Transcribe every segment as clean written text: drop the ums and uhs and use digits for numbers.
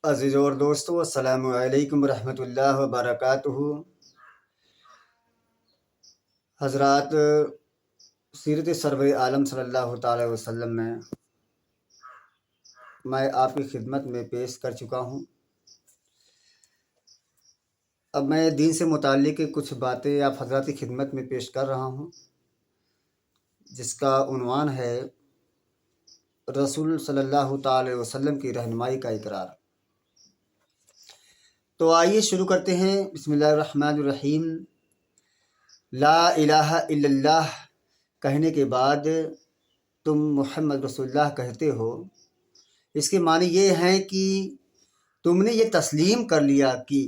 عزیز اور دوستو، السلام علیکم ورحمۃ اللہ وبرکاتہ۔ حضرات، سیرت سرور عالم صلی اللہ تعالی وسلم میں آپ کی خدمت میں پیش کر چکا ہوں۔ اب میں دین سے متعلق کچھ باتیں آپ حضرات کی خدمت میں پیش کر رہا ہوں، جس کا عنوان ہے رسول صلی اللہ تعالی وسلم کی رہنمائی کا اقرار۔ تو آئیے شروع کرتے ہیں۔ بسم اللہ الرحمن الرحیم۔ لا الہ الا اللہ کہنے کے بعد تم محمد رسول اللہ کہتے ہو، اس کے معنی یہ ہیں کہ تم نے یہ تسلیم کر لیا کہ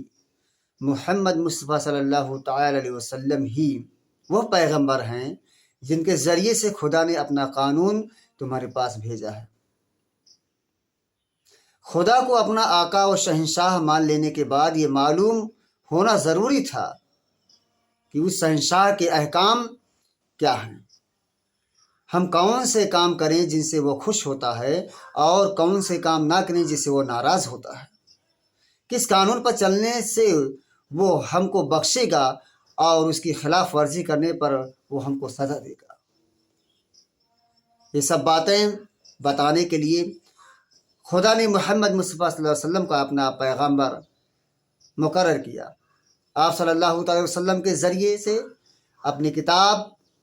محمد مصطفیٰ صلی اللہ تعالی علیہ وسلم ہی وہ پیغمبر ہیں جن کے ذریعے سے خدا نے اپنا قانون تمہارے پاس بھیجا ہے۔ خدا کو اپنا آقا و شہنشاہ مان لینے کے بعد یہ معلوم ہونا ضروری تھا کہ اس شہنشاہ کے احکام کیا ہیں، ہم کون سے کام کریں جن سے وہ خوش ہوتا ہے اور کون سے کام نہ کریں جس سے وہ ناراض ہوتا ہے، کس قانون پر چلنے سے وہ ہم کو بخشے گا اور اس کی خلاف ورزی کرنے پر وہ ہم کو سزا دے گا۔ یہ سب باتیں بتانے کے لیے خدا نے محمد مصطفیٰ صلی اللہ علیہ وسلم کا اپنا پیغمبر مقرر کیا۔ آپ صلی اللہ تعالی وسلم کے ذریعے سے اپنی کتاب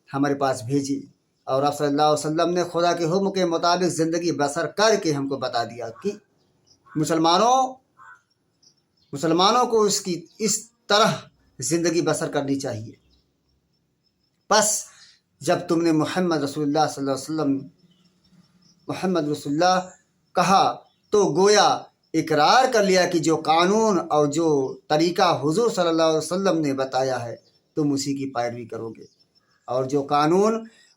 ہمارے پاس بھیجی اور آپ صلی اللہ علیہ وسلم نے خدا کے حکم کے مطابق زندگی بسر کر کے ہم کو بتا دیا کہ مسلمانوں کو اس طرح زندگی بسر کرنی چاہیے۔ بس جب تم نے محمد رسول اللہ صلی اللہ علیہ وسلم محمد رسول اللہ کہا تو گویا اقرار کر لیا کہ جو قانون اور جو طریقہ حضور صلی اللہ علیہ وسلم نے بتایا ہے تم اسی کی پیروی کرو گے، اور جو قانون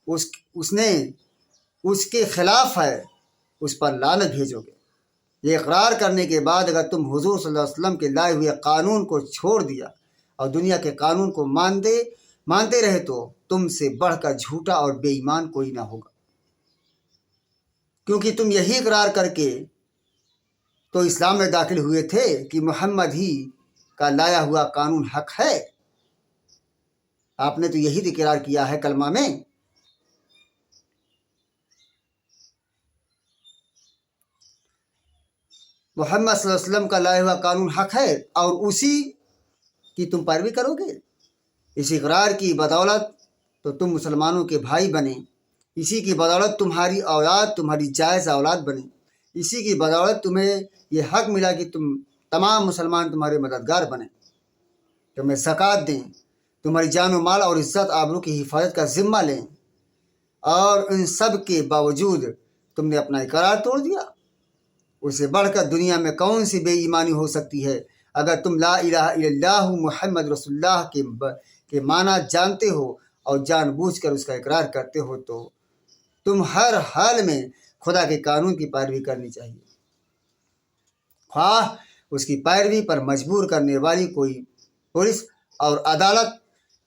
اس کے خلاف ہے اس پر لعنت بھیجو گے۔ یہ اقرار کرنے کے بعد اگر تم حضور صلی اللہ علیہ وسلم کے لائے ہوئے قانون کو چھوڑ دیا اور دنیا کے قانون کو مانتے رہے تو تم سے بڑھ کر جھوٹا اور بے ایمان کوئی نہ ہوگا، کیونکہ تم یہی اقرار کر کے تو اسلام میں داخل ہوئے تھے کہ محمد ہی کا لایا ہوا قانون حق ہے۔ آپ نے تو یہی اقرار کیا ہے کلمہ میں۔ محمد صلی اللہ علیہ وسلم کا لایا ہوا قانون حق ہے اور اسی کی تم پیروی کرو گے۔ اس اقرار کی بدولت تو تم مسلمانوں کے بھائی بنے، اسی کی بدولت تمہاری اولاد تمہاری جائز اولاد بنے، اسی کی بدولت تمہیں یہ حق ملا کہ تمام مسلمان تمہارے مددگار بنیں، تمہیں زکوٰۃ دیں، تمہاری جان و مال اور عزت آبرو کی حفاظت کا ذمہ لیں، اور ان سب کے باوجود تم نے اپنا اقرار توڑ دیا۔ اس سے بڑھ کر دنیا میں کون سی بے ایمانی ہو سکتی ہے؟ اگر تم لا الہ الا اللہ محمد رسول اللہ کے معنی جانتے ہو اور جان بوجھ کر اس کا اقرار کرتے ہو تو تم ہر حال میں خدا کے قانون کی پیروی کرنی چاہیے، خواہ اس کی پیروی پر مجبور کرنے والی کوئی پولیس اور عدالت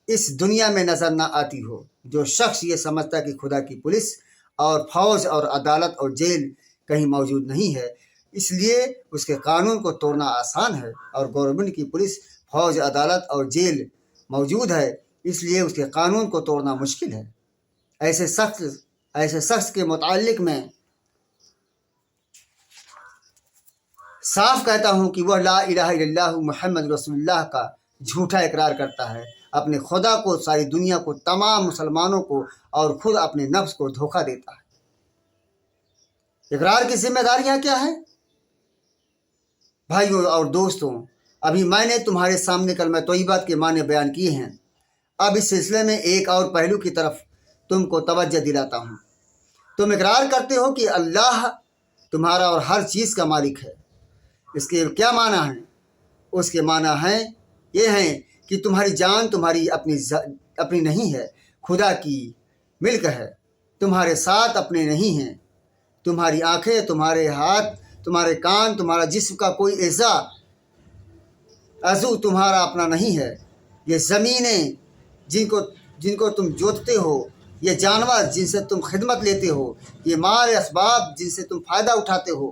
اس دنیا میں نظر نہ آتی ہو۔ جو شخص یہ سمجھتا کہ خدا کی پولیس اور فوج اور عدالت اور جیل کہیں موجود نہیں ہے، اس لیے اس کے قانون کو توڑنا آسان ہے، اور گورنمنٹ کی پولیس، فوج، عدالت اور جیل موجود ہے، اس لیے اس کے قانون کو توڑنا مشکل ہے۔ ایسے شخص کے متعلق میں صاف کہتا ہوں کہ وہ لا الہ الا اللہ محمد رسول اللہ کا جھوٹا اقرار کرتا ہے، اپنے خدا کو، ساری دنیا کو، تمام مسلمانوں کو اور خود اپنے نفس کو دھوکہ دیتا ہے۔ اقرار کی ذمہ داریاں کیا ہیں؟ بھائیوں اور دوستوں، ابھی میں نے تمہارے سامنے کلمہ طیبہ کے معنی بیان کیے ہیں۔ اب اس سلسلے میں ایک اور پہلو کی طرف تم کو توجہ دلاتا ہوں۔ تم اقرار کرتے ہو کہ اللہ تمہارا اور ہر چیز کا مالک ہے۔ اس کے کیا معنی ہیں؟ اس کے معنی ہیں یہ ہیں کہ تمہاری جان تمہاری اپنی نہیں ہے، خدا کی ملک ہے، تمہارے ساتھ اپنے نہیں ہیں، تمہاری آنکھیں، تمہارے ہاتھ، تمہارے کان، تمہارا جسم کا کوئی عضو تمہارا اپنا نہیں ہے۔ یہ زمینیں جن کو تم جوتتے ہو، یہ جانور جن سے تم خدمت لیتے ہو، یہ مال اسباب جن سے تم فائدہ اٹھاتے ہو،